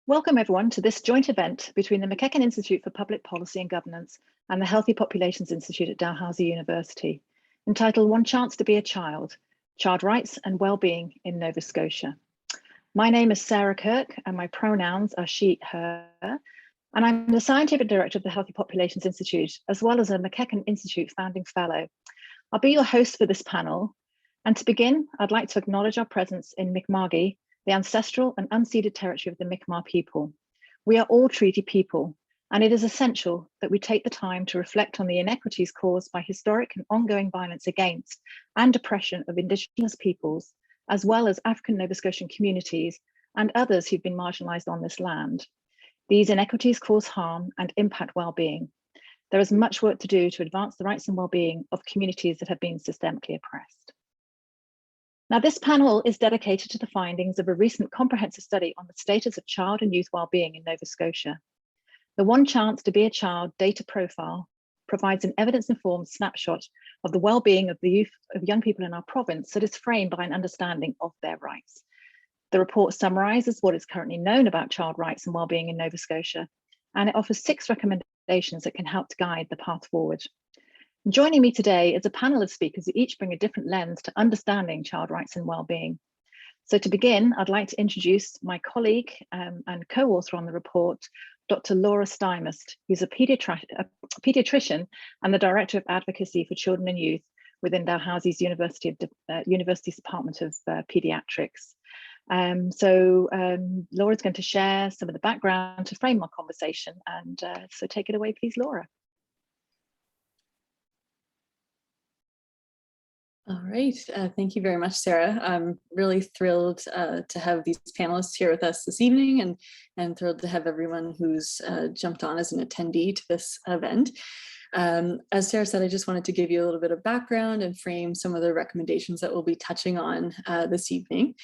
Welcome everyone to this joint event between the McEachern Institute for Public Policy and Governance and the Healthy Populations Institute at Dalhousie University, entitled One Chance to be a Child, Child Rights and Wellbeing in Nova Scotia. My name is Sarah Kirk and my pronouns are she, her, and I'm the Scientific Director of the Healthy Populations Institute, as well as a McEachern Institute Founding Fellow. I'll be your host for this panel. And to begin, I'd like to acknowledge our presence in Mi'kma'ki, the ancestral and unceded territory of the Mi'kmaq people. We are all treaty people, and it is essential that we take the time to reflect on the inequities caused by historic and ongoing violence against and oppression of Indigenous peoples, as well as African Nova Scotian communities and others who've been marginalised on this land. These inequities cause harm and impact well-being. There is much work to do to advance the rights and well-being of communities that have been systemically oppressed. Now, this panel is dedicated to the findings of a recent comprehensive study on the status of child and youth wellbeing in Nova Scotia. The One Chance to be a Child data profile provides an evidence-informed snapshot of the wellbeing of the youth of young people in our province that is framed by an understanding of their rights. The report summarises what is currently known about child rights and wellbeing in Nova Scotia, and it offers 6 recommendations that can help to guide the path forward. Joining me today is a panel of speakers who each bring a different lens to understanding child rights and wellbeing. So to begin, I'd like to introduce my colleague and co-author on the report, Dr. Laura Stymust, who's a paediatrician and the Director of Advocacy for Children and Youth within Dalhousie's University's Department of Paediatrics. Laura's going to share some of the background to frame our conversation, and so take it away, please, Laura. All right, thank you very much, Sarah. I'm really thrilled to have these panelists here with us this evening, and thrilled to have everyone who's jumped on as an attendee to this event. As Sarah said, I just wanted to give you a little bit of background and frame some of the recommendations that we'll be touching on this evening.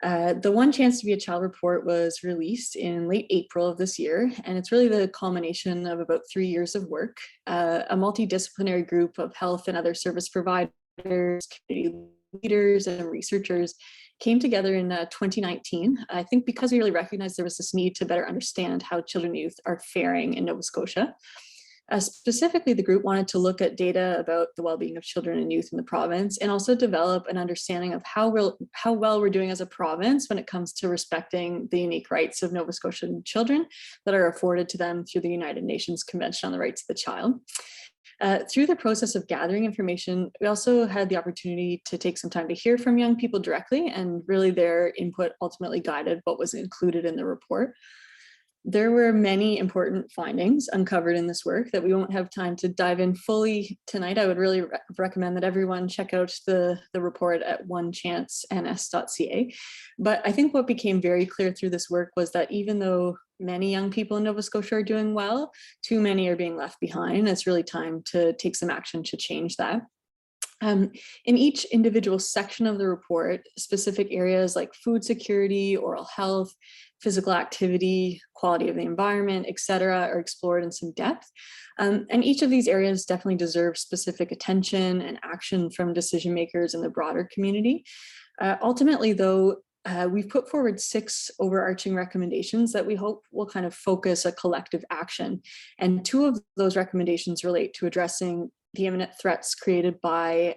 The One Chance to be a Child report was released in late April of this year, and it's really the culmination of about 3 years of work. A multidisciplinary group of health and other service providers, community leaders, and researchers came together in 2019, I think because we really recognized there was this need to better understand how children and youth are faring in Nova Scotia. Specifically, the group wanted to look at data about the well-being of children and youth in the province, and also develop an understanding of how well we're doing as a province when it comes to respecting the unique rights of Nova Scotian children that are afforded to them through the United Nations Convention on the Rights of the Child. Through the process of gathering information, we also had the opportunity to take some time to hear from young people directly, and really their input ultimately guided what was included in the report. There were many important findings uncovered in this work that we won't have time to dive in fully tonight. I would really recommend that everyone check out the report at onechancens.ca. But I think what became very clear through this work was that even though many young people in Nova Scotia are doing well, too many are being left behind. It's really time to take some action to change that. In each individual section of the report, specific areas like food security, oral health, physical activity, quality of the environment, etc., are explored in some depth. And each of these areas definitely deserve specific attention and action from decision makers in the broader community. Ultimately, though, we've put forward 6 overarching recommendations that we hope will kind of focus a collective action. And 2 of those recommendations relate to addressing the imminent threats created by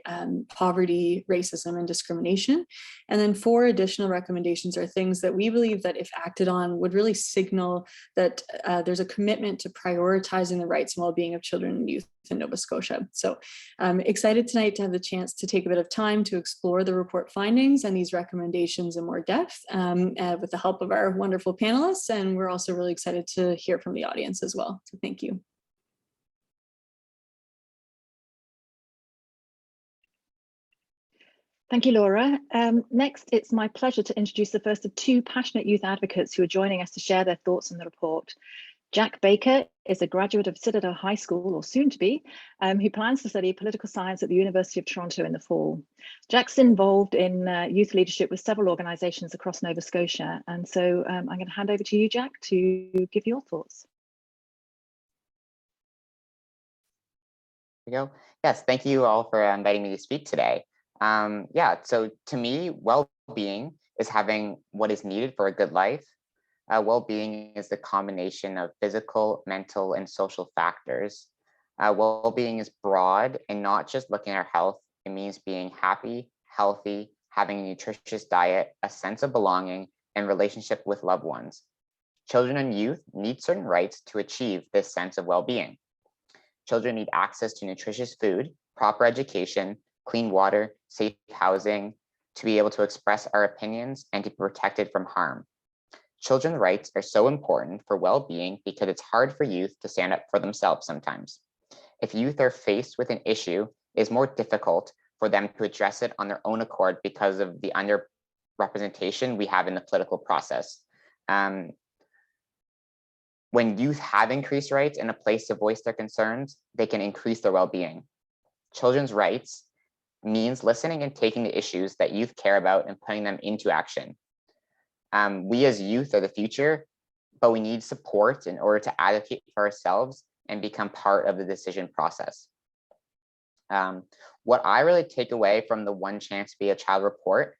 poverty, racism, and discrimination. And then 4 additional recommendations are things that we believe that if acted on would really signal that there's a commitment to prioritizing the rights and well-being of children and youth in Nova Scotia. So I'm excited tonight to have the chance to take a bit of time to explore the report findings and these recommendations in more depth with the help of our wonderful panelists. And we're also really excited to hear from the audience as well. So thank you. Thank you, Laura. Next, it's my pleasure to introduce the first of 2 passionate youth advocates who are joining us to share their thoughts on the report. Jack Baker is a graduate of Citadel High School, or soon to be, who plans to study political science at the University of Toronto in the fall. Jack's involved in youth leadership with several organisations across Nova Scotia. And so I'm going to hand over to you, Jack, to give your thoughts. There we go. Yes, thank you all for inviting me to speak today. So to me, well-being is having what is needed for a good life, Well-being is the combination of physical, mental, and social factors. Well-being is broad and not just looking at our health. It means being happy, healthy, having a nutritious diet, a sense of belonging, and relationship with loved ones. Children and youth need certain rights to achieve this sense of well-being. Children need access to nutritious food, proper education, clean water, safe housing, to be able to express our opinions and to be protected from harm. Children's rights are so important for well-being because it's hard for youth to stand up for themselves sometimes. If youth are faced with an issue, it's more difficult for them to address it on their own accord because of the underrepresentation we have in the political process. When youth have increased rights and a place to voice their concerns, they can increase their well-being. Children's rights means listening and taking the issues that youth care about and putting them into action. We as youth are the future, but we need support in order to advocate for ourselves and become part of the decision process. What I really take away from the One Chance to Be a Child report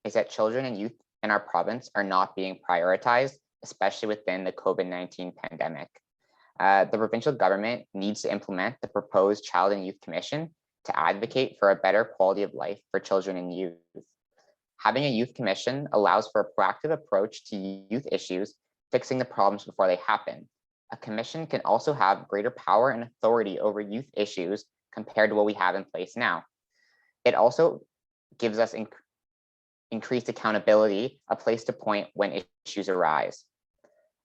is that children and youth in our province are not being prioritized, especially within the COVID-19 pandemic. The provincial government needs to implement the proposed Child and Youth Commission to advocate for a better quality of life for children and youth. Having a youth commission allows for a proactive approach to youth issues, fixing the problems before they happen. A commission can also have greater power and authority over youth issues compared to what we have in place now. It also gives us increased accountability, a place to point when issues arise.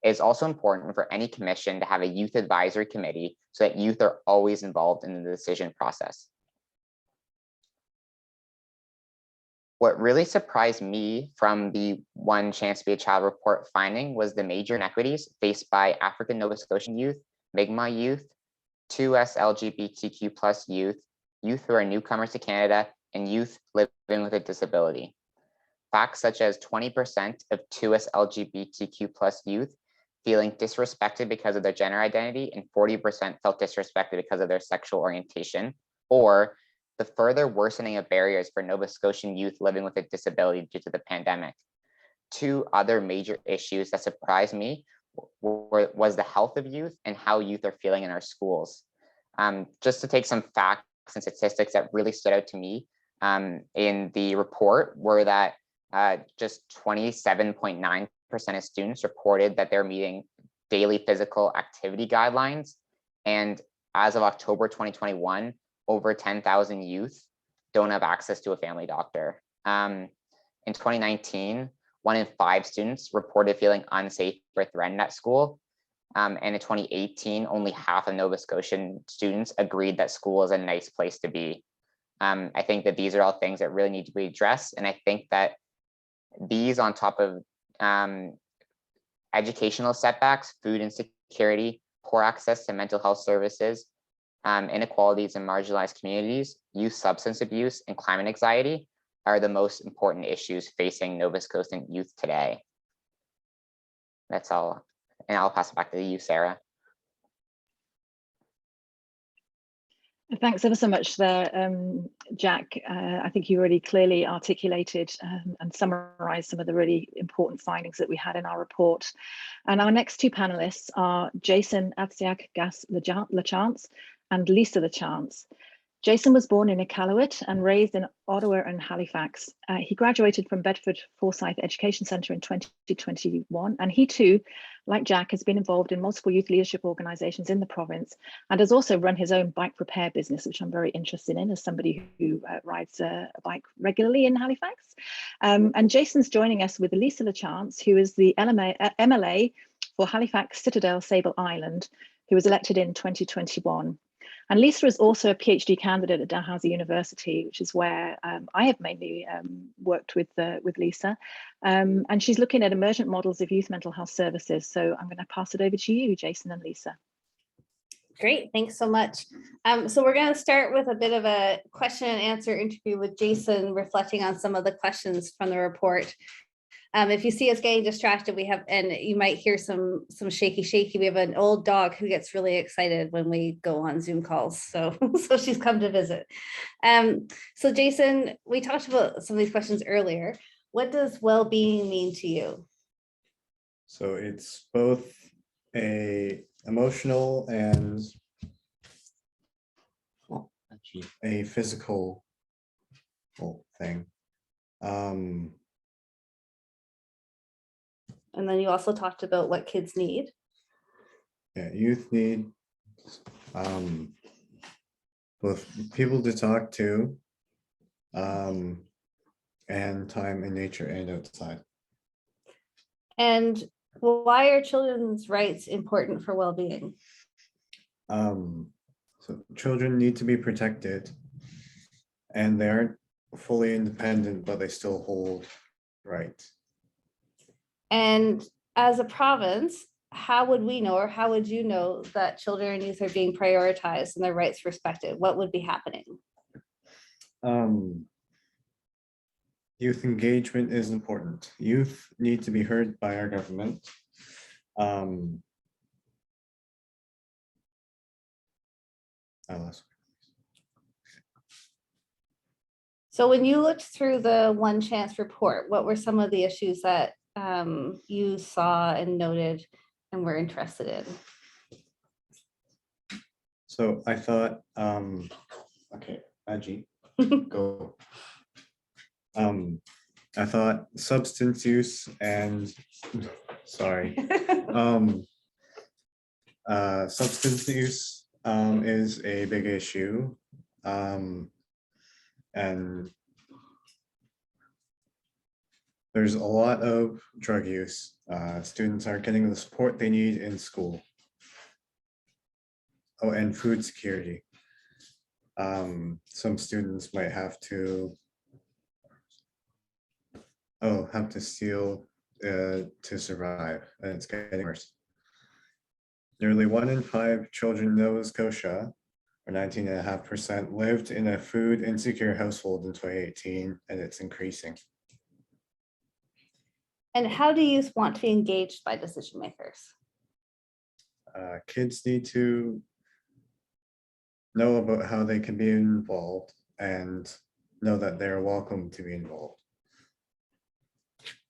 It is also important for any commission to have a youth advisory committee so that youth are always involved in the decision process. What really surprised me from the One Chance to Be a Child report finding was the major inequities faced by African Nova Scotian youth, Mi'kmaq youth, 2S LGBTQ+ youth, youth who are newcomers to Canada, and youth living with a disability. Facts such as 20% of 2S LGBTQ+ youth feeling disrespected because of their gender identity and 40% felt disrespected because of their sexual orientation, or the further worsening of barriers for Nova Scotian youth living with a disability due to the pandemic. Two other major issues that surprised me was the health of youth and how youth are feeling in our schools. Just to take some facts and statistics that really stood out to me in the report were that just 27.9% of students reported that they're meeting daily physical activity guidelines. And as of October 2021, over 10,000 youth don't have access to a family doctor. In 2019, 1 in 5 students reported feeling unsafe or threatened at school. And in 2018, only half of Nova Scotian students agreed that school is a nice place to be. I think that these are all things that really need to be addressed. And I think that these, on top of educational setbacks, food insecurity, poor access to mental health services, inequalities in marginalized communities, youth substance abuse, and climate anxiety are the most important issues facing Nova Scotian youth today. That's all. And I'll pass it back to you, Sarah. Thanks ever so much there, Jack. I think you really clearly articulated and summarized some of the really important findings that we had in our report. And our next two panelists are Jason Atsiak-Lachance and Lisa Lachance. Jason was born in Iqaluit and raised in Ottawa and Halifax. He graduated from Bedford Forsyth Education Centre in 2021, and he too, like Jack, has been involved in multiple youth leadership organisations in the province and has also run his own bike repair business, which I'm very interested in as somebody who rides a bike regularly in Halifax. And Jason's joining us with Lisa Lachance, who is the MLA for Halifax Citadel Sable Island, who was elected in 2021. And Lisa is also a PhD candidate at Dalhousie University, which is where I have mainly worked with Lisa. And she's looking at emergent models of youth mental health services. So I'm going to pass it over to you, Jason and Lisa. Great, thanks so much. So we're going to start with a bit of a question and answer interview with Jason, reflecting on some of the questions from the report. If you see us getting distracted, we have, and you might hear some shaky. We have an old dog who gets really excited when we go on Zoom calls. So she's come to visit. So Jason, we talked about some of these questions earlier. What does well-being mean to you? So it's both a emotional and a physical thing. And then you also talked about what kids need. Yeah, youth need both people to talk to, and time in nature and outside. And why are children's rights important for well-being? So children need to be protected, and they aren't fully independent, but they still hold rights. And as a province, how would we know, or how would you know that children and youth are being prioritized and their rights respected? What would be happening? Youth engagement is important. Youth need to be heard by our government. So when you looked through the One Chance report, what were some of the issues that you saw and noted and were interested in? So I thought, okay, Angie, go. I thought substance use and, sorry, substance use is a big issue. And there's a lot of drug use. Students aren't getting the support they need in school. Oh, and food security. Some students might have to steal to survive, and it's getting worse. Nearly 1 in 5 children in Nova Scotia, or 19.5%, lived in a food insecure household in 2018, and it's increasing. And how do youth want to be engaged by decision makers? Kids need to know about how they can be involved and know that they're welcome to be involved.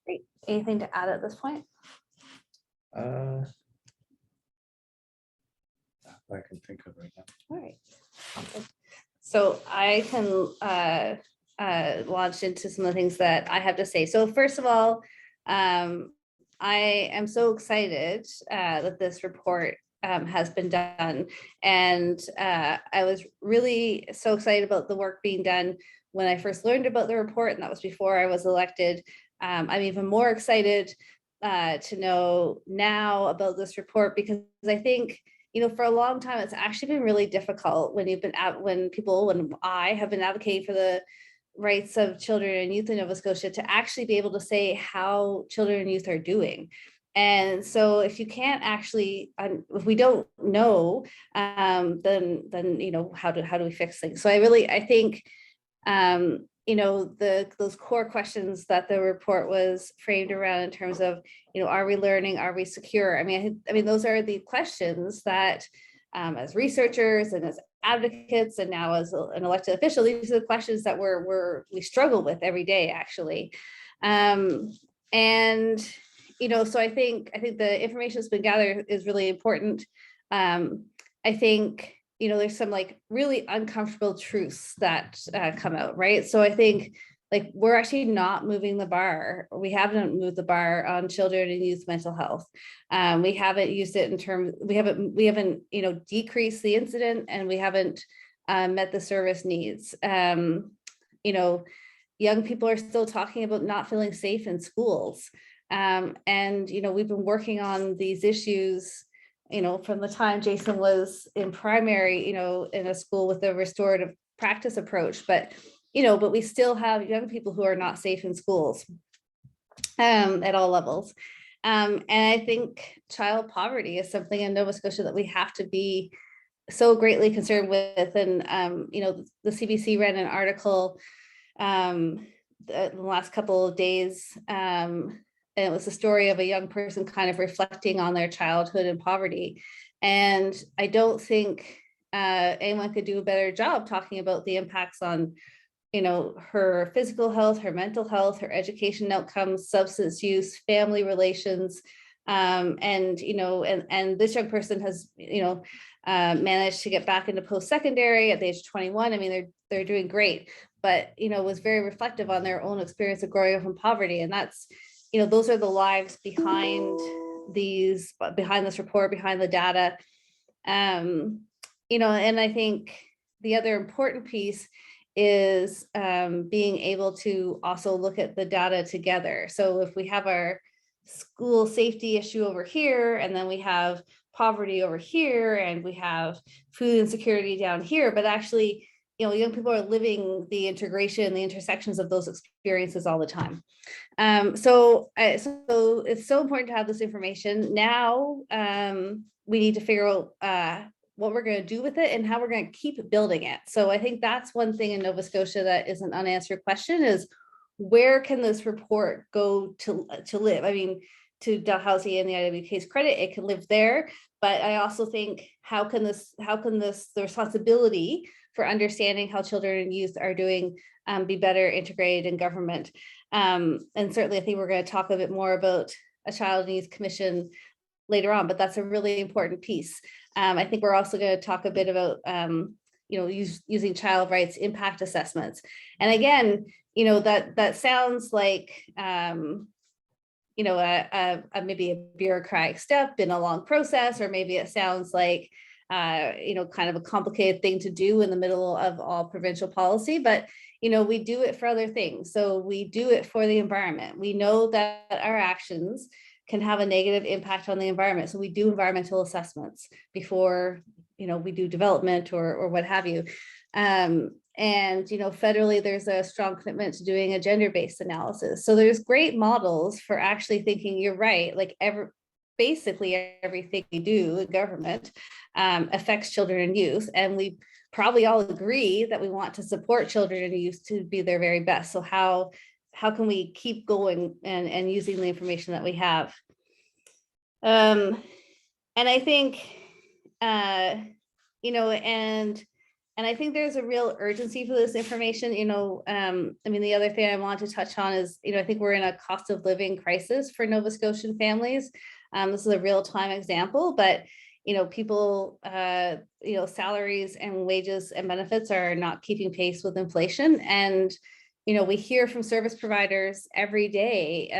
Great. Anything to add at this point? I can think of right now. All right. So I can launch into some of the things that I have to say. So first of all, I am so excited that this report has been done. And I was really so excited about the work being done when I first learned about the report, and that was before I was elected. I'm even more excited to know now about this report, because I think, you know, for a long time, it's actually been really difficult when I have been advocating for the rights of children and youth in Nova Scotia to actually be able to say how children and youth are doing. And so if you can't actually, if we don't know, then you know, how do we fix things? So I think you know, those core questions that the report was framed around in terms of, you know, are we learning, are we secure? I mean, those are the questions that as researchers and as advocates and now as an elected official, these are the questions that we struggle with every day, actually. And you know, so I think the information that's been gathered is really important. I think, you know, there's some like really uncomfortable truths that come out, right? So I think like we're actually not moving the bar. We haven't moved the bar on children and youth mental health. We haven't used it in terms, we haven't, you know, decreased the incident, and we haven't met the service needs. You know, young people are still talking about not feeling safe in schools. And, you know, we've been working on these issues, you know, from the time Jason was in primary, you know, in a school with a restorative practice approach, but, you know, but we still have young people who are not safe in schools at all levels. And I think child poverty is something in Nova Scotia that we have to be so greatly concerned with. And, you know, the CBC ran an article the last couple of days, and it was a story of a young person kind of reflecting on their childhood and poverty. And I don't think anyone could do a better job talking about the impacts on, you know, her physical health, her mental health, her education outcomes, substance use, family relations, And, you know, and this young person has, you know, managed to get back into post-secondary at the age of 21. I mean, they're doing great, but, you know, was very reflective on their own experience of growing up in poverty. And that's, you know, those are the lives behind this report, behind the data. You know, and I think the other important piece is being able to also look at the data together. So if we have our school safety issue over here, and then we have poverty over here, and we have food insecurity down here, but actually, you know, young people are living the integration, the intersections of those experiences all the time. So it's so important to have this information. Now we need to figure out what we're going to do with it and how we're going to keep building it. So I think that's one thing in Nova Scotia that is an unanswered question, is where can this report go to live? I mean, to Dalhousie and the IWK's credit, it can live there, but I also think how can the responsibility for understanding how children and youth are doing be better integrated in government? And certainly I think we're going to talk a bit more about a Child and Youth Commission later on, but that's a really important piece. I think we're also going to talk a bit about you know, using child rights impact assessments. And again, you know, that sounds like you know, maybe a bureaucratic step in a long process, or maybe it sounds like you know, kind of a complicated thing to do in the middle of all provincial policy, but you know, we do it for other things. So we do it for the environment. We know that our actions can have a negative impact on the environment. So we do environmental assessments before, you know, we do development or what have you. And, you know, federally, there's a strong commitment to doing a gender-based analysis. So there's great models for actually thinking, you're right, like basically everything we do in government affects children and youth. And we probably all agree that we want to support children and youth to be their very best. So how can we keep going and using the information that we have? And I think, you know, and I think there's a real urgency for this information. You know, I mean, the other thing I want to touch on is, you know, I think we're in a cost of living crisis for Nova Scotian families. This is a real time example, but, you know, people, you know, salaries and wages and benefits are not keeping pace with inflation. And, you know, we hear from service providers every day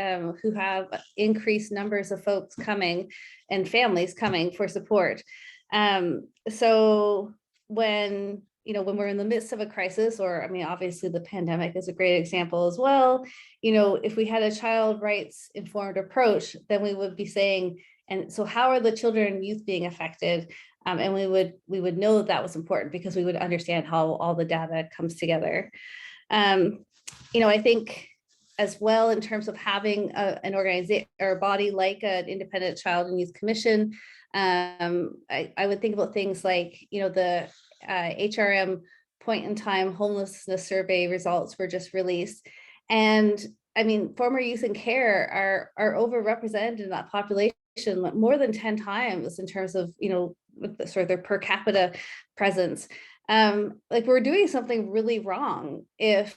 who have increased numbers of folks coming and families coming for support. So when, you know, when we're in the midst of a crisis, or, I mean, obviously the pandemic is a great example as well, you know, if we had a child rights informed approach, then we would be saying, and so how are the children and youth being affected? And we would know that was important because we would understand how all the data comes together. You know, I think as well, in terms of having an organization or a body like an independent Child and Youth Commission, I would think about things like, you know, the HRM point in time homelessness survey results were just released. And I mean, former youth in care are overrepresented in that population more than 10 times in terms of, you know, sort of their per capita presence. Like, we're doing something really wrong if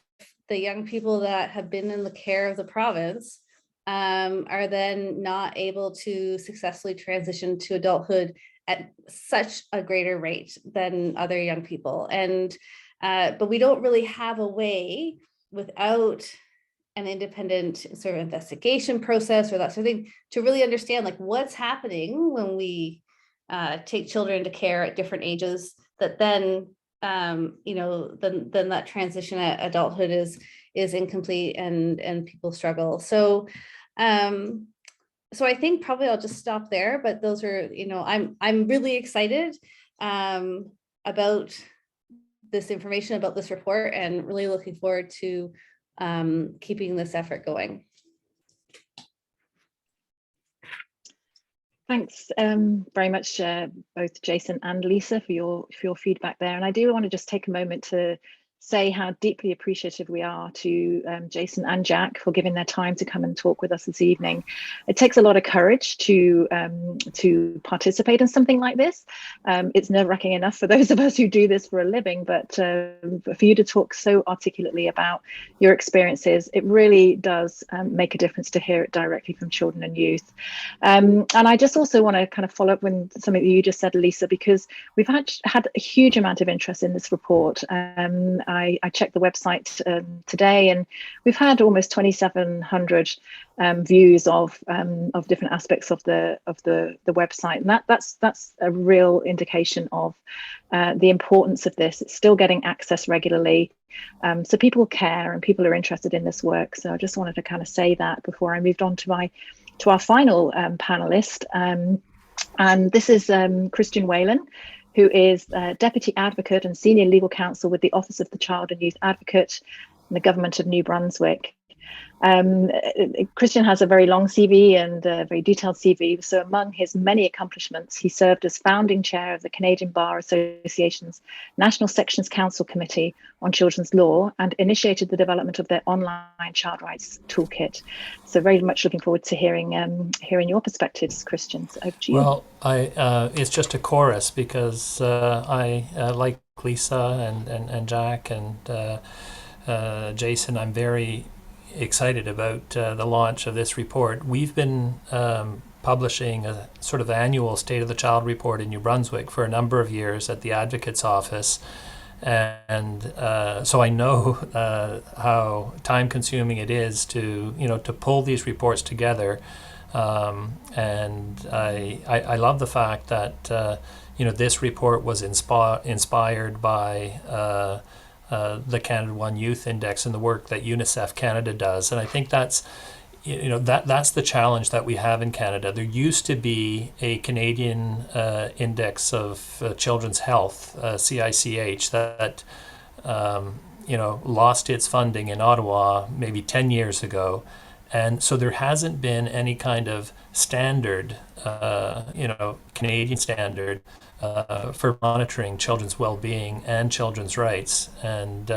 the young people that have been in the care of the province are then not able to successfully transition to adulthood at such a greater rate than other young people. And but we don't really have a way without an independent sort of investigation process or that sort of thing to really understand like what's happening when we take children into care at different ages, that then you know, then that transition at adulthood is incomplete and people struggle. So so I think probably I'll just stop there, but those are, you know, I'm really excited about this information, about this report, and really looking forward to keeping this effort going. Thanks very much, both Jason and Lisa, for your feedback there. And I do want to just take a moment to say how deeply appreciative we are to Jason and Jack for giving their time to come and talk with us this evening. It takes a lot of courage to participate in something like this. It's nerve-wracking enough for those of us who do this for a living, but for you to talk so articulately about your experiences, it really does make a difference to hear it directly from children and youth. And I just also want to kind of follow up with something that you just said, Lisa, because we've had a huge amount of interest in this report. I checked the website today, and we've had almost 2,700 views of different aspects of the website, and that's a real indication of the importance of this. It's still getting access regularly, so people care and people are interested in this work. So I just wanted to kind of say that before I moved on to our final panelist, and this is Christian Whalen, who is Deputy Advocate and Senior Legal Counsel with the Office of the Child and Youth Advocate in the Government of New Brunswick. Christian has a very long CV and a very detailed CV. So among his many accomplishments, he served as founding chair of the Canadian Bar Association's National Sections Council Committee on Children's Law and initiated the development of their online child rights toolkit. So very much looking forward to hearing your perspectives, Christian. So over to you. Well, it's just a chorus because I like Lisa and Jack and Jason. I'm very excited about the launch of this report. We've been publishing a sort of annual State of the Child report in New Brunswick for a number of years at the Advocate's Office, and so I know how time-consuming it is to pull these reports together, and I love the fact that this report was inspired by the Canada One Youth Index and the work that UNICEF Canada does. And I think that's the challenge that we have in Canada. There used to be a Canadian Index of Children's Health, CICH, that lost its funding in Ottawa maybe 10 years ago. And so there hasn't been any kind of standard, Canadian standard for monitoring children's well-being and children's rights. And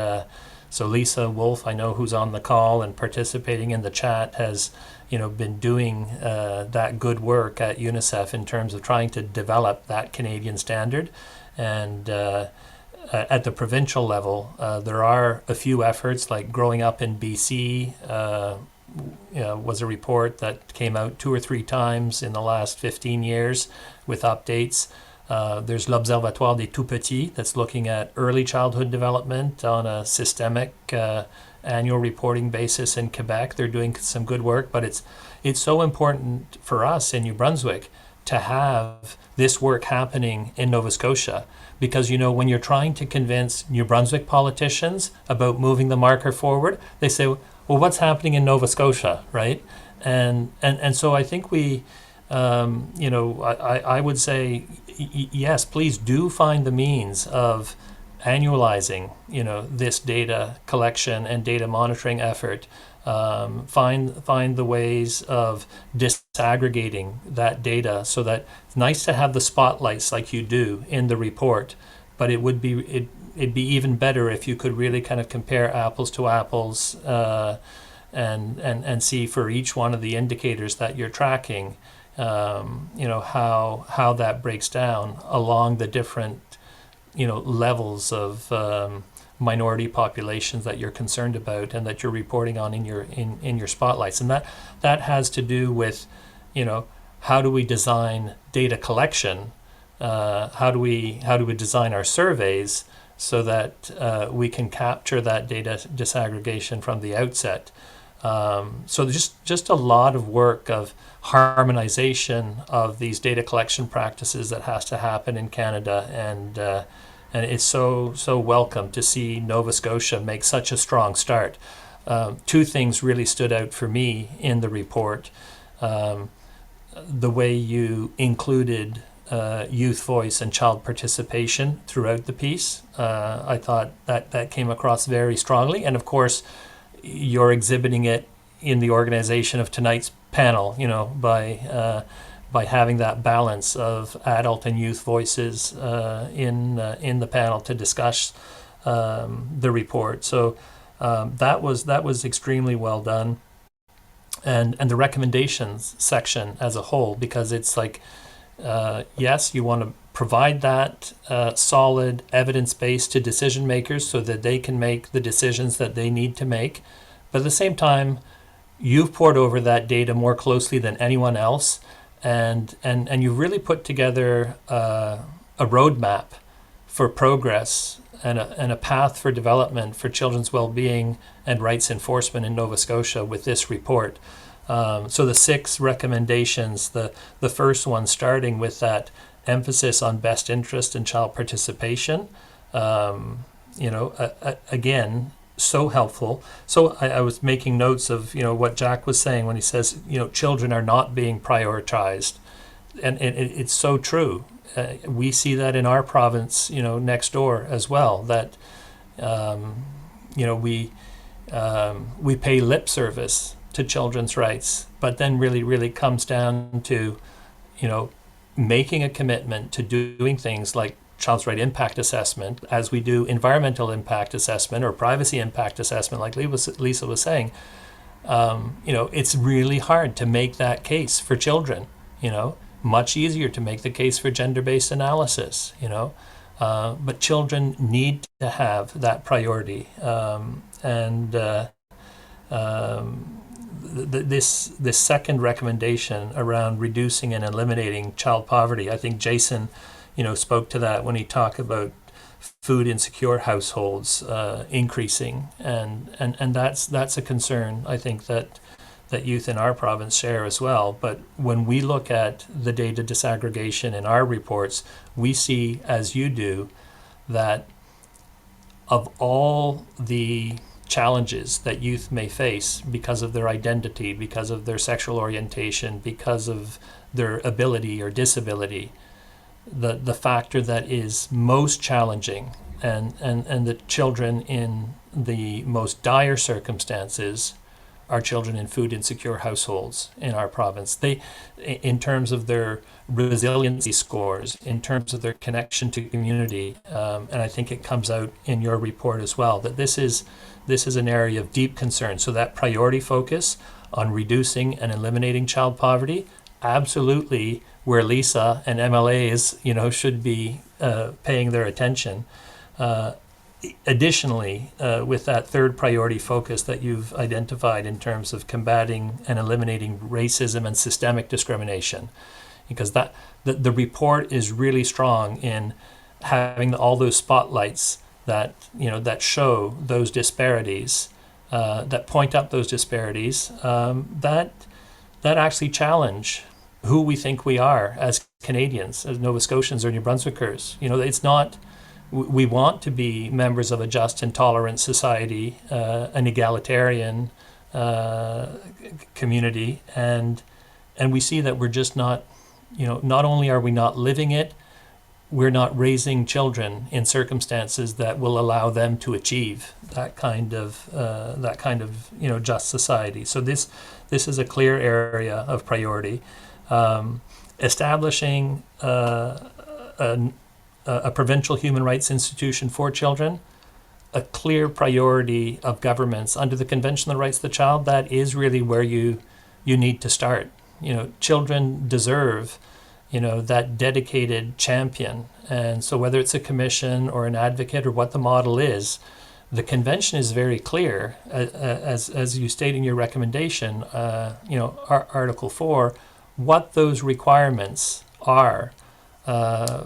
so Lisa Wolf, I know, who's on the call and participating in the chat, has been doing that good work at UNICEF in terms of trying to develop that Canadian standard. And at the provincial level, there are a few efforts, like Growing Up in BC was a report that came out 2 or 3 times in the last 15 years with updates. There's l'Observatoire des Tout-Petits that's looking at early childhood development on a systemic annual reporting basis in Quebec. They're doing some good work, but it's so important for us in New Brunswick to have this work happening in Nova Scotia, because when you're trying to convince New Brunswick politicians about moving the marker forward, they say, well, what's happening in Nova Scotia, right? And so I think we, I would say, yes, please do find the means of annualizing, this data collection and data monitoring effort. Find the ways of disaggregating that data so that it's nice to have the spotlights like you do in the report, but it'd be even better if you could really kind of compare apples to apples and see for each one of the indicators that you're tracking, how that breaks down along the different levels of minority populations that you're concerned about and that you're reporting on in your spotlights. And that has to do with how do we design data collection, how do we design our surveys so that we can capture that data disaggregation from the outset. So just a lot of work of harmonization of these data collection practices that has to happen in Canada, and it's so welcome to see Nova Scotia make such a strong start. 2 things really stood out for me in the report. The way you included youth voice and child participation throughout the piece. I thought that came across very strongly, and of course you're exhibiting it in the organization of tonight's panel, by having that balance of adult and youth voices in the panel to discuss the report. So that was extremely well done, and the recommendations section as a whole, because it's like, yes, you want to provide that solid evidence base to decision makers so that they can make the decisions that they need to make, but at the same time, you've poured over that data more closely than anyone else, and you've really put together a roadmap for progress and a path for development for children's well-being and rights enforcement in Nova Scotia with this report. So the 6 recommendations, the first one starting with that emphasis on best interest and child participation, again, so helpful. So I was making notes of, what Jack was saying when he says, children are not being prioritized. And it's so true. We see that in our province, next door as well, that, we pay lip service to children's rights, but then really comes down to, making a commitment to doing things like child's right impact assessment, as we do environmental impact assessment or privacy impact assessment, like Lisa was saying. It's really hard to make that case for children, much easier to make the case for gender-based analysis, but children need to have that priority. This second recommendation around reducing and eliminating child poverty, I think Jason, spoke to that when he talked about food insecure households increasing, and that's a concern I think that youth in our province share as well. But when we look at the data disaggregation in our reports, we see, as you do, that of all the challenges that youth may face because of their identity, because of their sexual orientation, because of their ability or disability, the factor that is most challenging and the children in the most dire circumstances are children in food insecure households in our province. They, in terms of their resiliency scores, in terms of their connection to community, and I think it comes out in your report as well, that this is an area of deep concern. So that priority focus on reducing and eliminating child poverty, absolutely where Lisa and MLAs, should be paying their attention. Additionally, with that third priority focus that you've identified in terms of combating and eliminating racism and systemic discrimination, because the report is really strong in having all those spotlights that show those disparities, that point up those disparities, that actually challenge who we think we are as Canadians, as Nova Scotians or New Brunswickers. It's not. We want to be members of a just and tolerant society, an egalitarian community, and we see that we're just not. Not only are we not living it, we're not raising children in circumstances that will allow them to achieve that kind of just society. So this is a clear area of priority. Establishing a provincial human rights institution for children, a clear priority of governments under the Convention on the Rights of the Child. That is really where you need to start. Children deserve that dedicated champion. And so whether it's a commission or an advocate or what the model is, the convention is very clear, as you state in your recommendation, Article 4, what those requirements are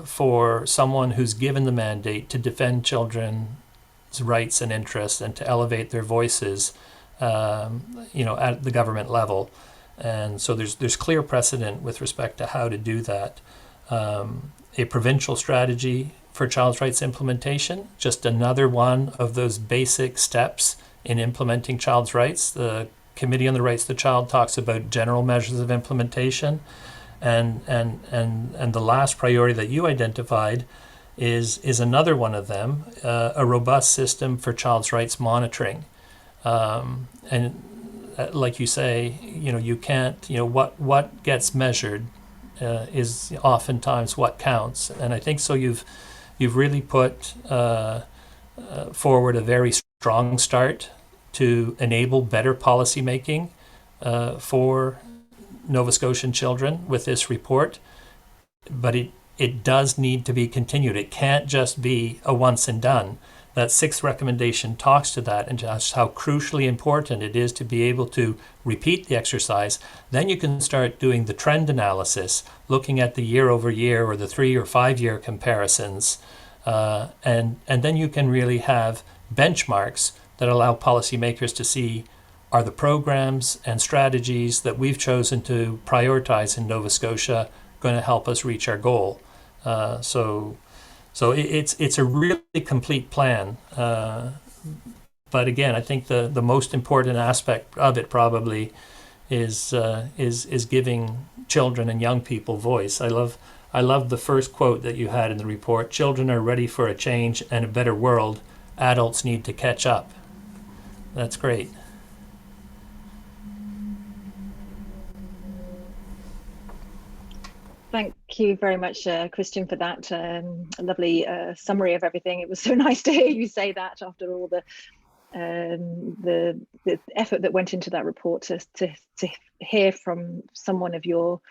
for someone who's given the mandate to defend children's rights and interests and to elevate their voices, at the government level. And so there's clear precedent with respect to how to do that. A provincial strategy for child's rights implementation, just another one of those basic steps in implementing child's rights. The Committee on the Rights of the Child talks about general measures of implementation, and the last priority that you identified is another one of them, a robust system for child's rights monitoring. And like you say, you can't, what gets measured is oftentimes what counts. And I think so you've really put forward a very strong start to enable better policy making for Nova Scotian children with this report, but it does need to be continued. It can't just be a once and done. That sixth recommendation talks to that and just how crucially important it is to be able to repeat the exercise. Then you can start doing the trend analysis, looking at the year over year or the 3 or 5 year comparisons, and then you can really have benchmarks that allow policymakers to see, are the programs and strategies that we've chosen to prioritize in Nova Scotia going to help us reach our goal? So it's a really complete plan. But again, I think the most important aspect of it probably is giving children and young people voice. I love the first quote that you had in the report: "Children are ready for a change and a better world. Adults need to catch up." That's great. Thank you very much, Christian, for that lovely summary of everything. It was so nice to hear you say that after all the effort that went into that report, to hear from someone of your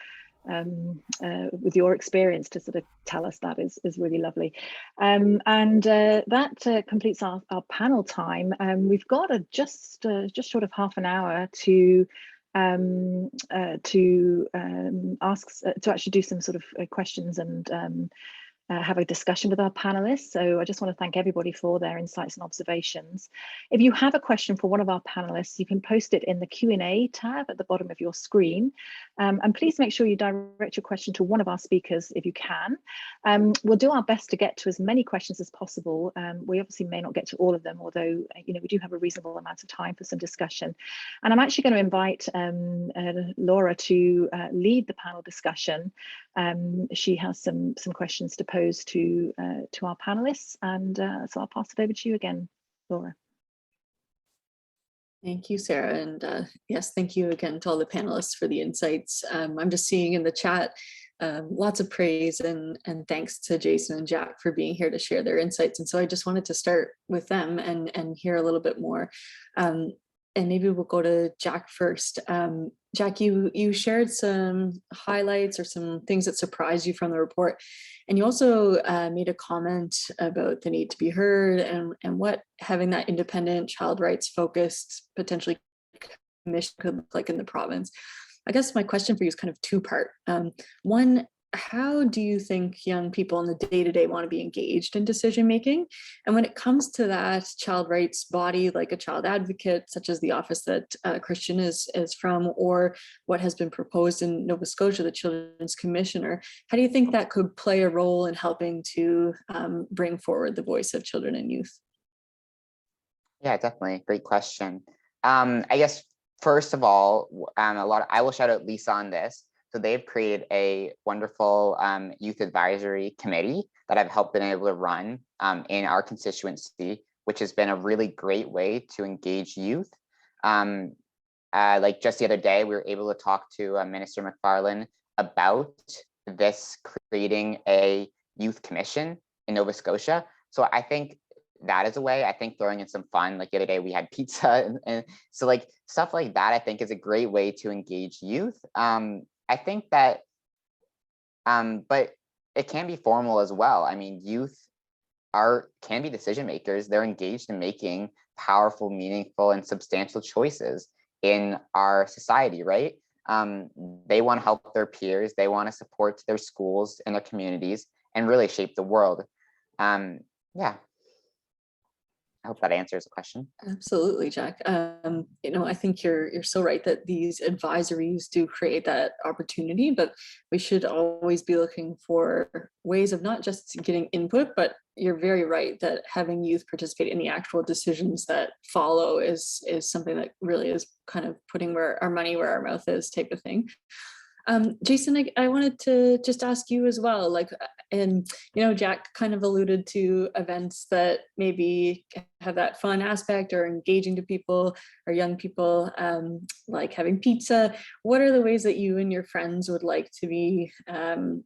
with your experience to sort of tell us that is really lovely. That completes our panel time. We've got just short of half an hour to actually do some sort of questions and have a discussion with our panelists. So I just want to thank everybody for their insights and observations. If you have a question for one of our panelists, you can post it in the Q&A tab at the bottom of your screen. And please make sure you direct your question to one of our speakers if you can. We'll do our best to get to as many questions as possible. We obviously may not get to all of them, although we do have a reasonable amount of time for some discussion. And I'm actually going to invite Laura to lead the panel discussion. She has some questions to pose to our panelists, and so I'll pass it over to you again, Laura. Thank you, Sarah, and yes, thank you again to all the panelists for the insights. I'm just seeing in the chat lots of praise and thanks to Jason and Jack for being here to share their insights, and so I just wanted to start with them and hear a little bit more. And maybe we'll go to Jack first. Jack, you shared some highlights or some things that surprised you from the report. And you also made a comment about the need to be heard and what having that independent child rights focused potentially commission could look like in the province. I guess my question for you is kind of two-part. One, how do you think young people in the day-to-day want to be engaged in decision-making? And when it comes to that child rights body, like a child advocate, such as the office that Christian is from, or what has been proposed in Nova Scotia, the Children's Commissioner, how do you think that could play a role in helping to bring forward the voice of children and youth? Yeah, definitely. Great question. I guess, first of all, I will shout out Lisa on this. So they've created a wonderful youth advisory committee that I've helped been able to run in our constituency, which has been a really great way to engage youth. Like just the other day, we were able to talk to Minister McFarlane about this, creating a youth commission in Nova Scotia. So I think that is a way. I think throwing in some fun, like the other day we had pizza, and so like stuff like that, I think is a great way to engage youth. I think that, but it can be formal as well. I mean, youth can be decision makers. They're engaged in making powerful, meaningful, and substantial choices in our society, right? They want to help their peers. They want to support their schools and their communities and really shape the world. Yeah. I hope that answers the question. Absolutely, Jack. I think you're so right that these advisories do create that opportunity, but we should always be looking for ways of not just getting input, but you're very right that having youth participate in the actual decisions that follow is something that really is kind of putting our money where our mouth is type of thing. Jason, I wanted to just ask you as well, Jack kind of alluded to events that maybe have that fun aspect or engaging to people or young people, like having pizza. What are the ways that you and your friends would like to be kind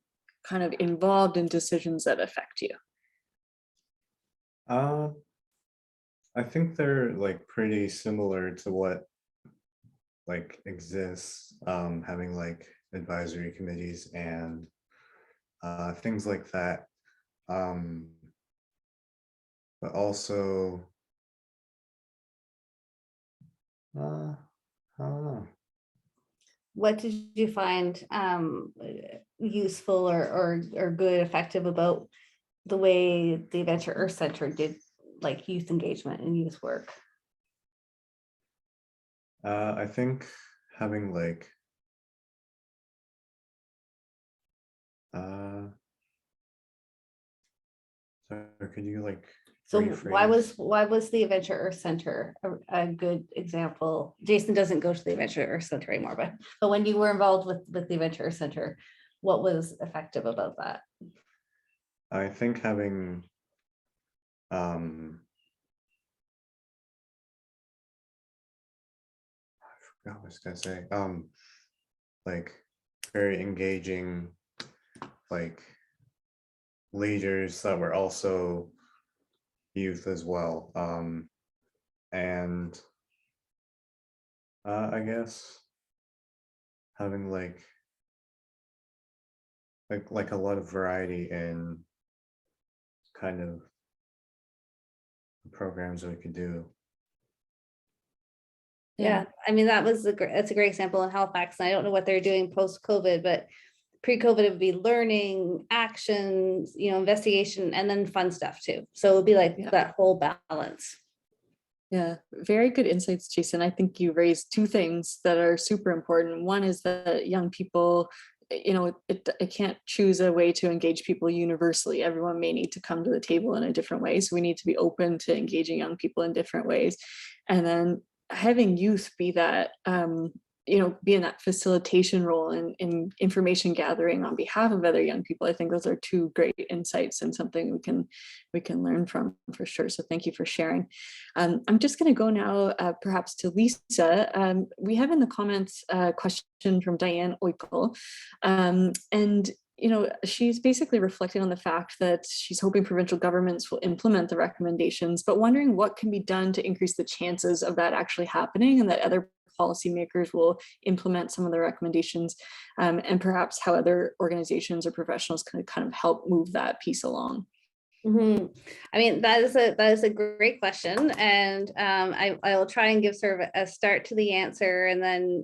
of involved in decisions that affect you? I think they're like pretty similar to what like exists, having like advisory committees and things like that. But also, I don't know. What did you find useful or good, effective about the way the Adventure Earth Center did like youth engagement and youth work? I think having like so could you like So rephrase? why was the Adventure Earth Center a good example? Jason doesn't go to the Adventure Earth Center anymore, but when you were involved with the Adventure Earth Center, what was effective about that? I think having I forgot what I was gonna say. Like very engaging, like leaders that were also youth as well. And I guess having like a lot of variety in kind of programs that we could do. Yeah, I mean, that's a great example in Halifax. And I don't know what they're doing post-COVID, but pre-COVID, it would be learning, actions, investigation, and then fun stuff too. So it would be like that whole balance. Yeah, very good insights, Jason. I think you raised two things that are super important. One is that young people, it can't choose a way to engage people universally. Everyone may need to come to the table in a different way. So we need to be open to engaging young people in different ways. And then having youth be that, be in that facilitation role in information gathering on behalf of other young people. I think those are two great insights and something we can learn from for sure. So thank you for sharing. I'm just going to go now perhaps to Lisa. We have in the comments a question from Diane Oikel. And she's basically reflecting on the fact that she's hoping provincial governments will implement the recommendations, but wondering what can be done to increase the chances of that actually happening and that other policymakers will implement some of the recommendations, and perhaps how other organizations or professionals can kind of help move that piece along. Mm-hmm. I mean, that is a great question, and I will try and give sort of a start to the answer, and then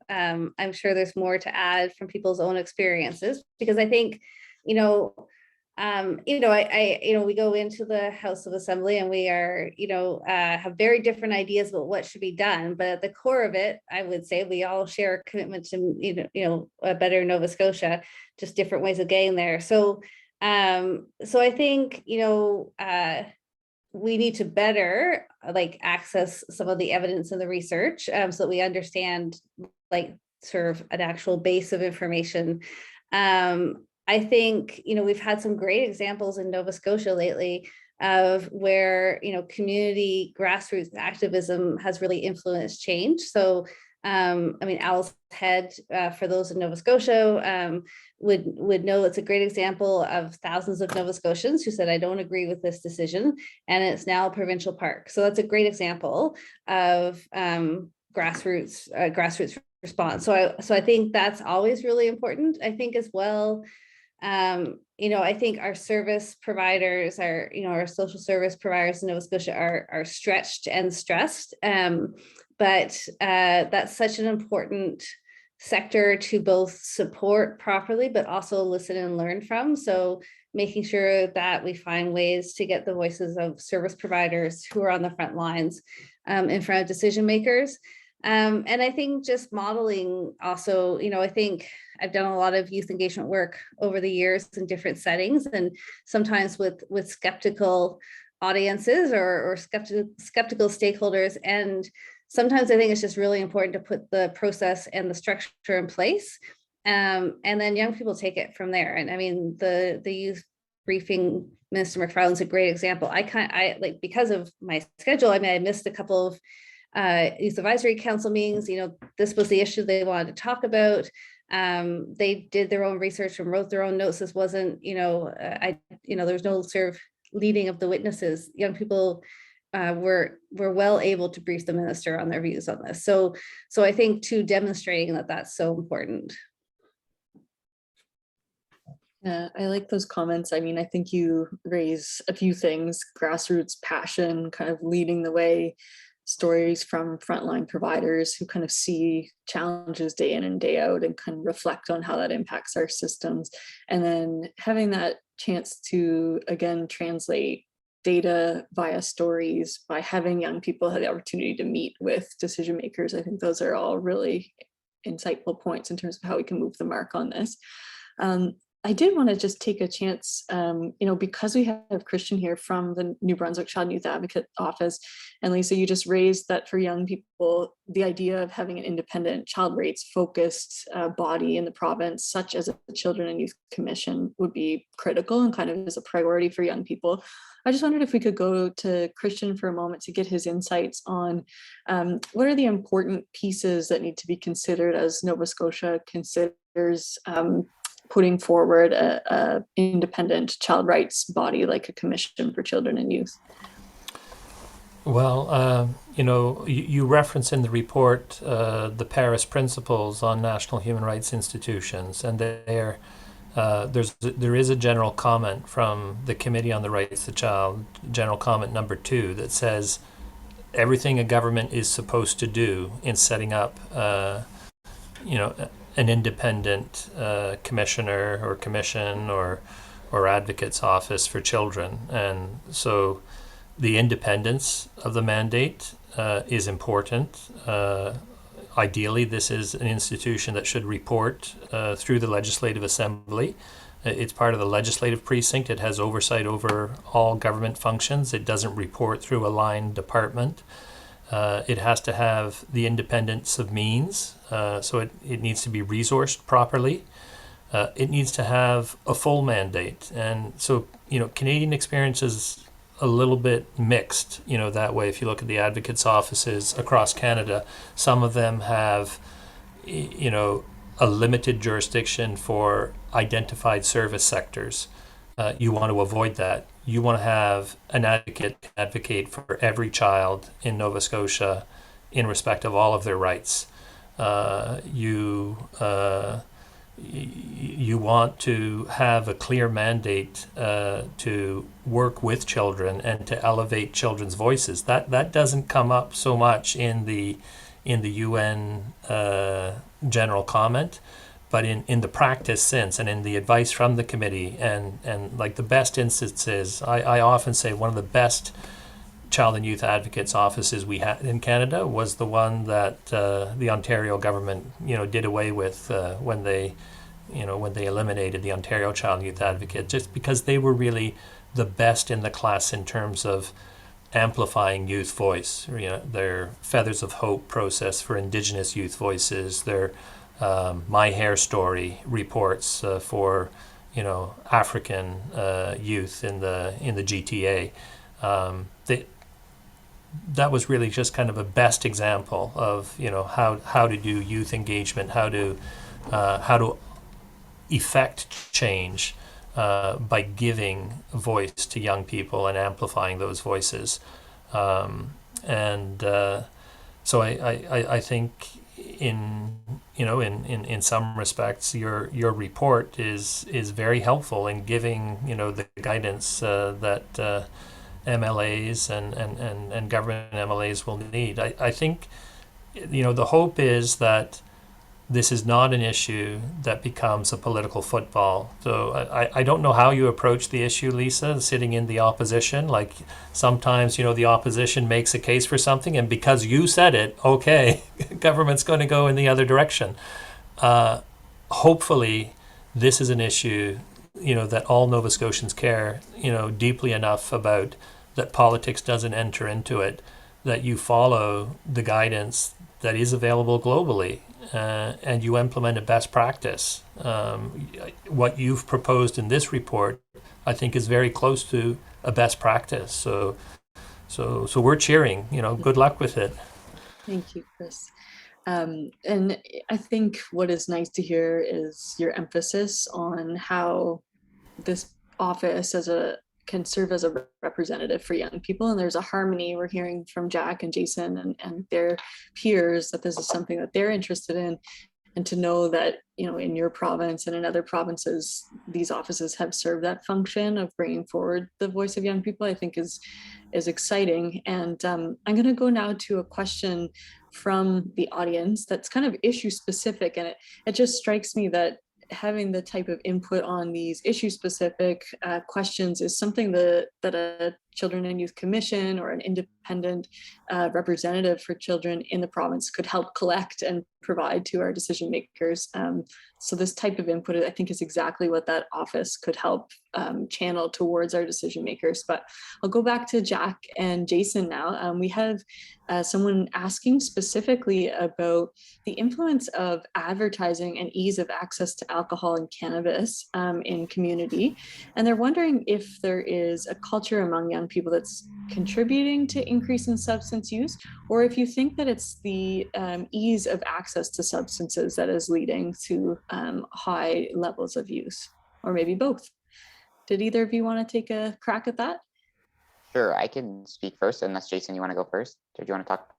I'm sure there's more to add from people's own experiences, because I think we go into the House of Assembly and we are have very different ideas about what should be done, but at the core of it, I would say we all share a commitment to a better Nova Scotia, just different ways of getting there. So I think, we need to better access some of the evidence and the research so that we understand sort of an actual base of information. I think, we've had some great examples in Nova Scotia lately of where, community grassroots activism has really influenced change. So Owl's Head, for those in Nova Scotia, would know it's a great example of thousands of Nova Scotians who said, I don't agree with this decision, and it's now a provincial park. So that's a great example of grassroots response. So I think that's always really important. I think as well, I think our service providers, our social service providers in Nova Scotia are stretched and stressed. But that's such an important sector to both support properly, but also listen and learn from. So making sure that we find ways to get the voices of service providers who are on the front lines in front of decision makers. And I think just modeling also, I think I've done a lot of youth engagement work over the years in different settings, and sometimes with skeptical audiences or skeptical stakeholders. And sometimes I think it's just really important to put the process and the structure in place. And then young people take it from there. And I mean, the youth briefing, Minister McFarland's a great example. Because of my schedule, I missed a couple of Youth Advisory Council meetings. This was the issue they wanted to talk about. They did their own research and wrote their own notes. This wasn't, there was no sort of leading of the witnesses. Young people we're well able to brief the minister on their views on this. So I think too, demonstrating that that's so important. Yeah, I like those comments. I mean, I think you raise a few things: grassroots passion, kind of leading the way, stories from frontline providers who kind of see challenges day in and day out and kind of reflect on how that impacts our systems. And then having that chance to, again, translate data via stories by having young people have the opportunity to meet with decision makers. I think those are all really insightful points in terms of how we can move the mark on this. I did want to just take a chance, because we have Christian here from the New Brunswick Child and Youth Advocate Office, and Lisa, you just raised that for young people, the idea of having an independent child rights focused body in the province, such as a Children and Youth Commission, would be critical and kind of is a priority for young people. I just wondered if we could go to Christian for a moment to get his insights on what are the important pieces that need to be considered as Nova Scotia considers putting forward a independent child rights body like a Commission for Children and Youth. Well, you reference in the report the Paris Principles on National Human Rights Institutions, and there is a general comment from the Committee on the Rights of the Child, general comment number 2, that says everything a government is supposed to do in setting up, an independent commissioner or commission or advocate's office for children. And so the independence of the mandate is important. Ideally, this is an institution that should report through the Legislative Assembly. It's part of the legislative precinct. It has oversight over all government functions. It doesn't report through a line department. It has to have the independence of means, so it needs to be resourced properly. It needs to have a full mandate. And so, Canadian experience is a little bit mixed, that way. If you look at the advocates' offices across Canada, some of them have, a limited jurisdiction for identified service sectors. You want to avoid that. You want to have an advocate for every child in Nova Scotia in respect of all of their rights. You want to have a clear mandate to work with children and to elevate children's voices. That doesn't come up so much in the UN general comment, but in the practice since, and in the advice from the committee, and like the best instances, I often say one of the best child and youth advocates offices we had in Canada was the one that the Ontario government did away with when they eliminated the Ontario Child and Youth Advocate, just because they were really the best in the class in terms of amplifying youth voice. Their Feathers of Hope process for Indigenous youth voices, their My Hair Story reports for African youth in the GTA. That was really just kind of a best example of how to do youth engagement, how to effect change by giving voice to young people and amplifying those voices. So I think in some respects your report is very helpful in giving the guidance that MLAs and government MLAs will need. I think the hope is that this is not an issue that becomes a political football. So I don't know how you approach the issue, Lisa, sitting in the opposition. Like sometimes, the opposition makes a case for something, and because you said it, okay, government's going to go in the other direction. Hopefully, this is an issue, that all Nova Scotians care, deeply enough about, that politics doesn't enter into it, that you follow the guidance that is available globally. And you implement a best practice. What you've proposed in this report, I think, is very close to a best practice. So we're cheering. Good luck with it. Thank you, Chris. And I think what is nice to hear is your emphasis on how this office, as a can serve as a representative for young people. And there's a harmony. We're hearing from Jack and Jason and their peers that this is something that they're interested in. And to know that, you know, in your province and in other provinces, these offices have served that function of bringing forward the voice of young people, I think is exciting. And I'm going to go now to a question from the audience that's kind of issue specific. And it just strikes me that having the type of input on these issue specific questions is something that a Children and Youth Commission or an independent representative for children in the province could help collect and provide to our decision makers. So this type of input, I think, is exactly what that office could help channel towards our decision makers. But I'll go back to Jack and Jason now. We have someone asking specifically about the influence of advertising and ease of access to alcohol and cannabis in community. And they're wondering if there is a culture among young people that's contributing to increase in substance use, or if you think that it's the ease of access to substances that is leading to high levels of use, or maybe both. Did either of you want to take a crack at that? Sure, I can speak first, unless Jason, you want to go first? Or do you want to talk?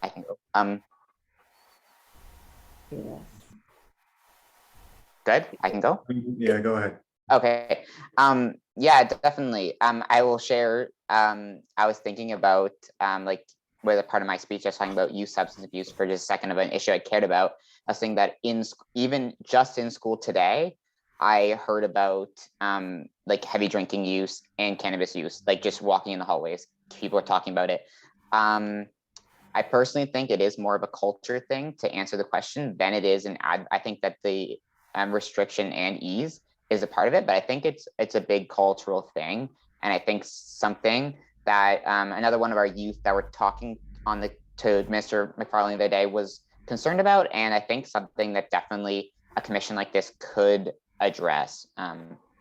I can go. Good, I can go? Yeah, go ahead. Okay. Yeah, definitely. I will share. I was thinking about like where the part of my speech I was talking about youth substance abuse for just a second of an issue I cared about. I was saying that even just in school today, I heard about like heavy drinking use and cannabis use, like just walking in the hallways, people are talking about it. I personally think it is more of a culture thing to answer the question than it is I think that the restriction and ease is a part of it, but I think it's a big cultural thing. And I think something that another one of our youth that were talking to Mr. McFarlane the other day was concerned about, and I think something that definitely a commission like this could address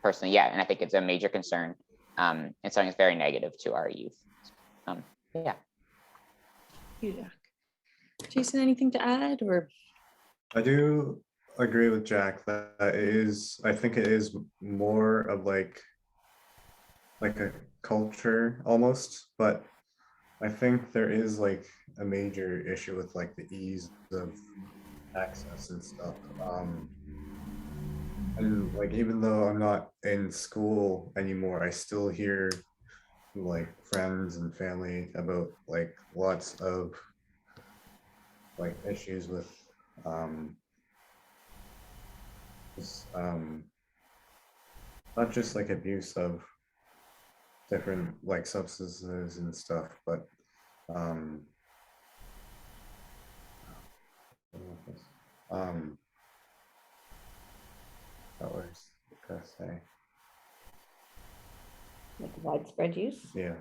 personally. Yeah, and I think it's a major concern and something that's very negative to our youth. Yeah. You, Jack. Jason, anything to add? Or I do agree with Jack that I think it is more of like a culture almost, but I think there is like a major issue with like the ease of access and stuff. And like, even though I'm not in school anymore, I still hear like friends and family about like lots of like issues with not just like abuse of different like substances and stuff, but that was gonna say, Like widespread use. yeah.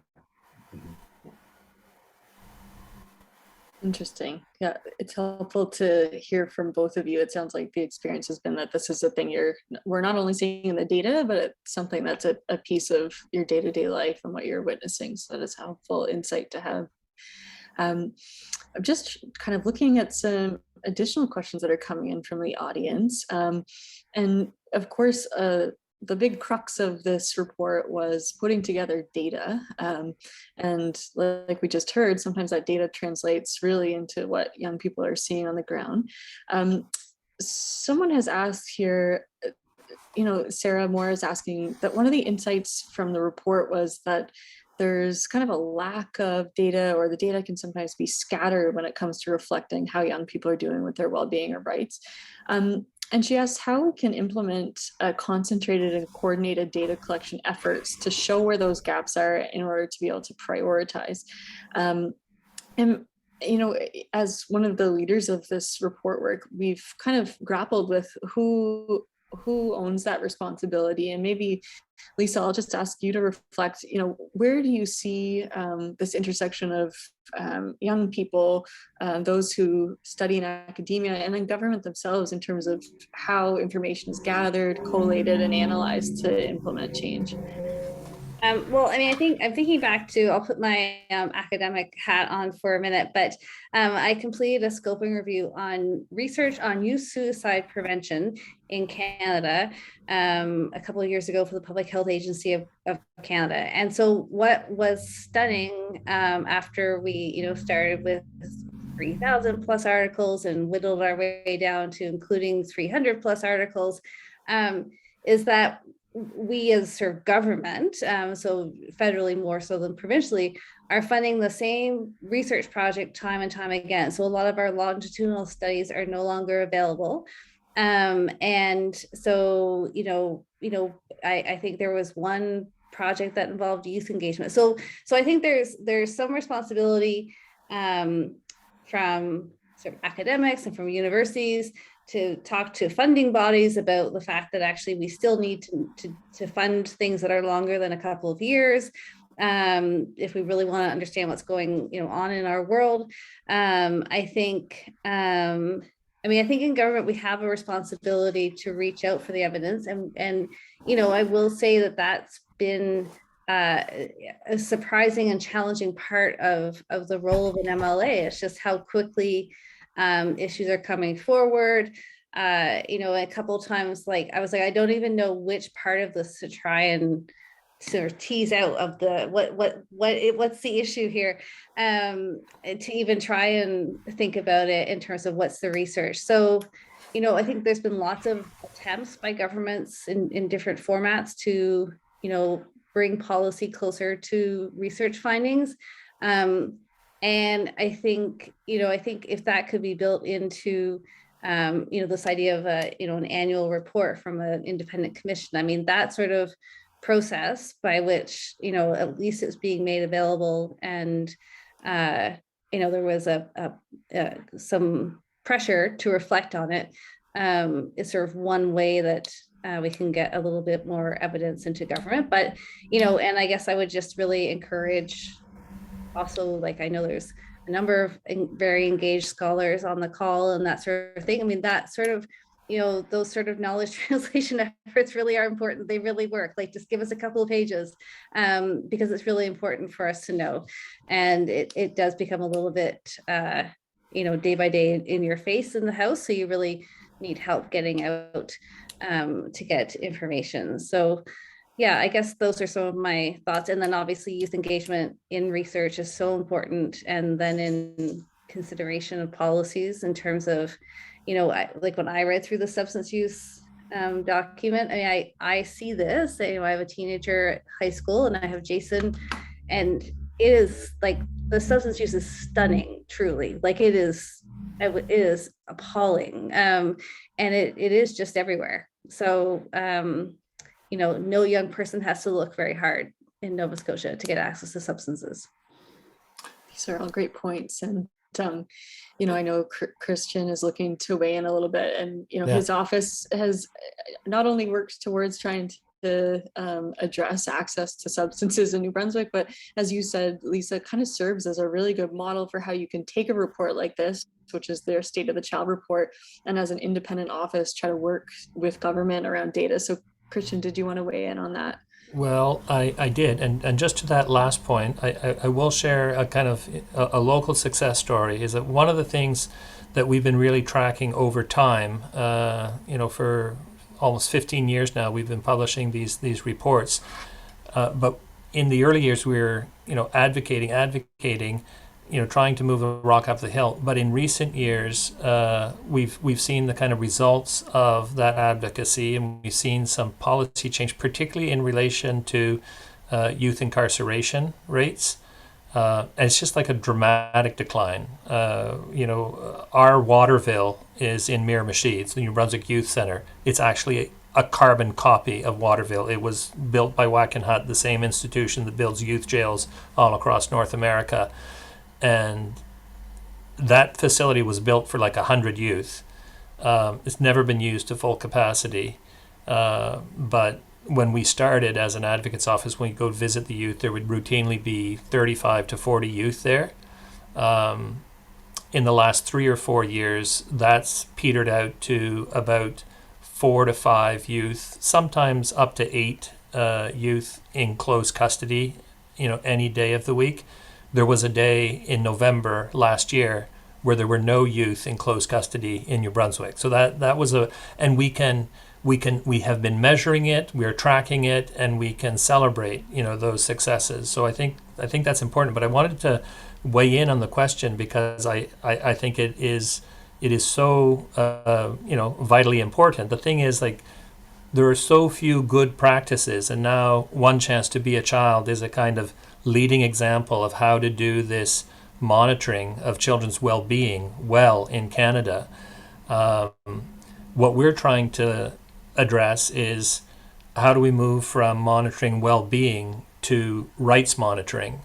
interesting. Yeah, it's helpful to hear from both of you. It sounds like the experience has been that this is a thing we're not only seeing in the data, but it's something that's a piece of your day-to-day life and what you're witnessing. So that is helpful insight to have. I'm just kind of looking at some additional questions that are coming in from the audience. And of course, the big crux of this report was putting together data. And like we just heard, sometimes that data translates really into what young people are seeing on the ground. Someone has asked here, Sarah Moore is asking that one of the insights from the report was that there's kind of a lack of data, or the data can sometimes be scattered when it comes to reflecting how young people are doing with their well-being or rights. And she asked how we can implement concentrated and coordinated data collection efforts to show where those gaps are in order to be able to prioritize. And, as one of the leaders of this report work, we've kind of grappled with who owns that responsibility. And maybe, Lisa, I'll just ask you to reflect, where do you see this intersection of young people, those who study in academia, and then government themselves in terms of how information is gathered, collated, and analyzed to implement change? Well, I mean, I think I'm thinking back to, I'll put my academic hat on for a minute, but I completed a scoping review on research on youth suicide prevention in Canada a couple of years ago for the Public Health Agency of Canada. And so what was stunning after we, started with 3,000 plus articles and whittled our way down to including 300 plus articles, is that we as sort of government, so federally more so than provincially, are funding the same research project time and time again. So a lot of our longitudinal studies are no longer available. And so, I think there was one project that involved youth engagement. So I think there's some responsibility from sort of academics and from universities to talk to funding bodies about the fact that actually we still need to fund things that are longer than a couple of years if we really want to understand what's going on in our world. I think in government we have a responsibility to reach out for the evidence, and I will say that that's been a surprising and challenging part of the role of an MLA. It's just how quickly issues are coming forward. A couple of times, I was like, I don't even know which part of this to try and sort of tease out of the what's the issue here, to even try and think about it in terms of what's the research. So, I think there's been lots of attempts by governments in different formats to, bring policy closer to research findings. And I think if that could be built into, this idea of an annual report from an independent commission, I mean, that sort of process by which, at least it's being made available, and, there was some pressure to reflect on it, is sort of one way that we can get a little bit more evidence into government. But, and I guess I would just really encourage also, I know there's a number of very engaged scholars on the call and that sort of thing. I mean, that sort of, those sort of knowledge translation efforts really are important. They really work. Just give us a couple of pages, because it's really important for us to know. And it does become a little bit, day by day in your face in the House. So you really need help getting out to get information. So yeah, I guess those are some of my thoughts. And then obviously youth engagement in research is so important. And then in consideration of policies in terms of, when I read through the substance use document, I see this, I have a teenager at high school and I have Jason, and it is the substance use is stunning, truly. It is appalling. And it is just everywhere. So, no young person has to look very hard in Nova Scotia to get access to substances. These are all great points. And, I know Christian is looking to weigh in a little bit, and, his office has not only worked towards trying to address access to substances in New Brunswick, but as you said, Lisa, kind of serves as a really good model for how you can take a report like this, which is their State of the Child report, and as an independent office, try to work with government around data. So Christian, did you want to weigh in on that? Well, I did. And just to that last point, I will share a kind of a local success story. Is that one of the things that we've been really tracking over time, for almost 15 years now, we've been publishing these reports. But in the early years, we were, advocating, trying to move the rock up the hill. But in recent years, we've seen the kind of results of that advocacy, and we've seen some policy change, particularly in relation to youth incarceration rates. And it's just a dramatic decline. Our Waterville is in Miramichi. It's the New Brunswick Youth Centre. It's actually a carbon copy of Waterville. It was built by Wackenhut, the same institution that builds youth jails all across North America. And that facility was built for 100 youth. It's never been used to full capacity. But when we started as an advocate's office, when we go visit the youth, there would routinely be 35 to 40 youth there. In the last 3 or 4 years, that's petered out to about 4 to 5 youth, sometimes up to 8 youth in close custody, any day of the week. There was a day in November last year where there were no youth in close custody in New Brunswick. So that was and we have been measuring it, we're tracking it, and we can celebrate, those successes. So I think that's important. But I wanted to weigh in on the question because I think it is so vitally important. The thing is, like, there are so few good practices, and now One Chance to Be a Child is a kind of leading example of how to do this monitoring of children's well-being well in Canada. What we're trying to address is how do we move from monitoring well-being to rights monitoring.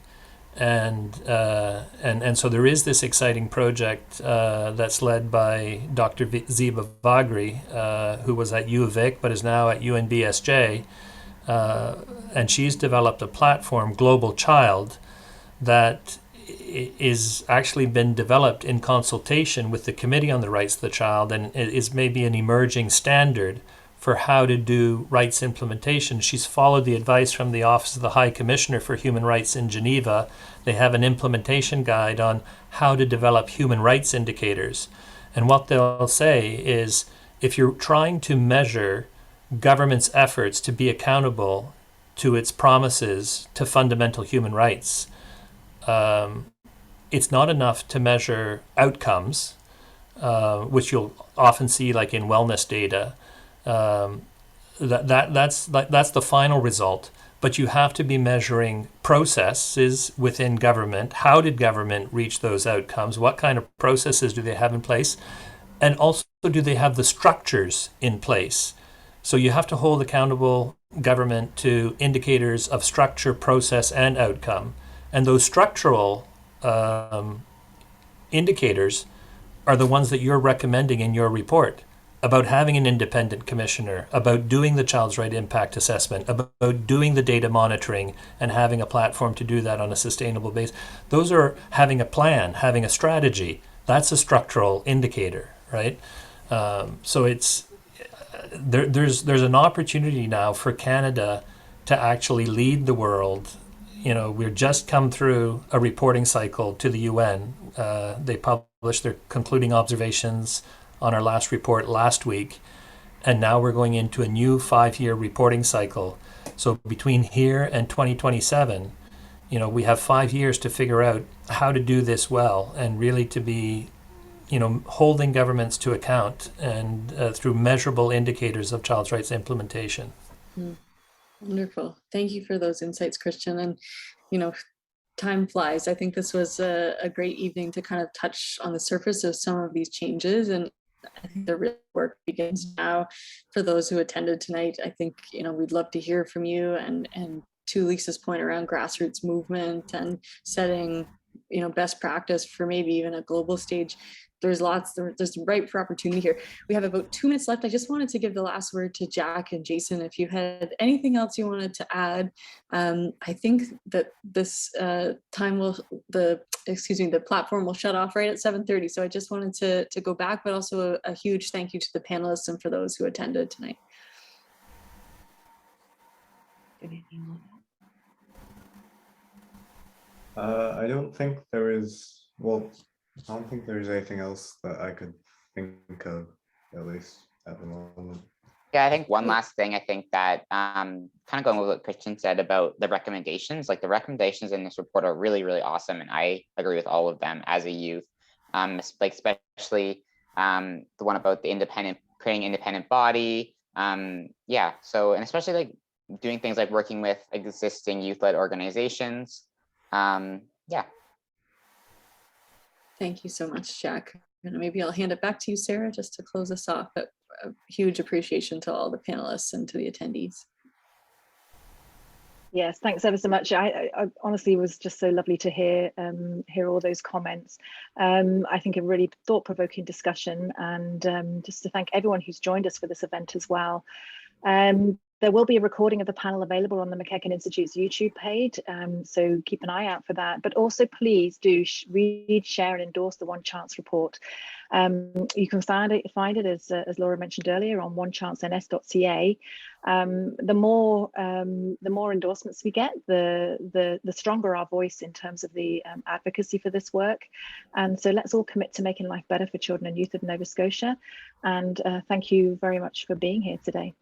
And so there is this exciting project that's led by Dr. Ziba Vagri, who was at U of Vic but is now at UNBSJ, and she's developed a platform, Global Child, that is actually been developed in consultation with the Committee on the Rights of the Child, and it is maybe an emerging standard for how to do rights implementation. She's followed the advice from the Office of the High Commissioner for Human Rights in Geneva. They have an implementation guide on how to develop human rights indicators. And what they'll say is, if you're trying to measure government's efforts to be accountable to its promises to fundamental human rights, it's not enough to measure outcomes, which you'll often see like in wellness data. That's the final result, but you have to be measuring processes within government. How did government reach those outcomes? What kind of processes do they have in place? And also, do they have the structures in place? So you have to hold accountable government to indicators of structure, process, and outcome. And those structural indicators are the ones that you're recommending in your report, about having an independent commissioner, about doing the child's right impact assessment, about doing the data monitoring and having a platform to do that on a sustainable basis. Those are having a plan, having a strategy. That's a structural indicator, right? So there's an opportunity now for Canada to actually lead the world. We've just come through a reporting cycle to the UN. They published their concluding observations on our last report last week, and now we're going into a new 5-year reporting cycle. So between here and 2027, we have 5 years to figure out how to do this well, and really to be, holding governments to account, and through measurable indicators of child's rights implementation. Wonderful. Thank you for those insights, Christian. And, time flies. I think this was a great evening to kind of touch on the surface of some of these changes, and I think the real work begins now. For those who attended tonight, I think, we'd love to hear from you, and to Lisa's point around grassroots movement and setting, best practice for maybe even a global stage. There's ripe for opportunity here. We have about 2 minutes left. I just wanted to give the last word to Jack and Jason. If you had anything else you wanted to add, I think that this the platform will shut off right at 7:30. So I just wanted to go back, but also a huge thank you to the panelists and for those who attended tonight. I don't think there is, I don't think there's anything else that I could think of, at least at the moment. Yeah, I think one last thing, I think that kind of going with what Christian said about the recommendations, like the recommendations in this report are really, really awesome. And I agree with all of them as a youth, like especially the one about the creating independent body. Yeah, so, and especially like doing things like working with existing youth-led organizations. Yeah. Thank you so much, Jack. And maybe I'll hand it back to you, Sarah, just to close us off. But a huge appreciation to all the panelists and to the attendees. Yes, thanks ever so much. I honestly was just so lovely to hear all those comments. I think a really thought-provoking discussion, and just to thank everyone who's joined us for this event as well. There will be a recording of the panel available on the McEachern Institute's YouTube page, so keep an eye out for that. But also please do read, share and endorse the One Chance report. You can find it as Laura mentioned earlier on onechancens.ca. The more endorsements we get, the stronger our voice in terms of the advocacy for this work. And so let's all commit to making life better for children and youth of Nova Scotia. And thank you very much for being here today.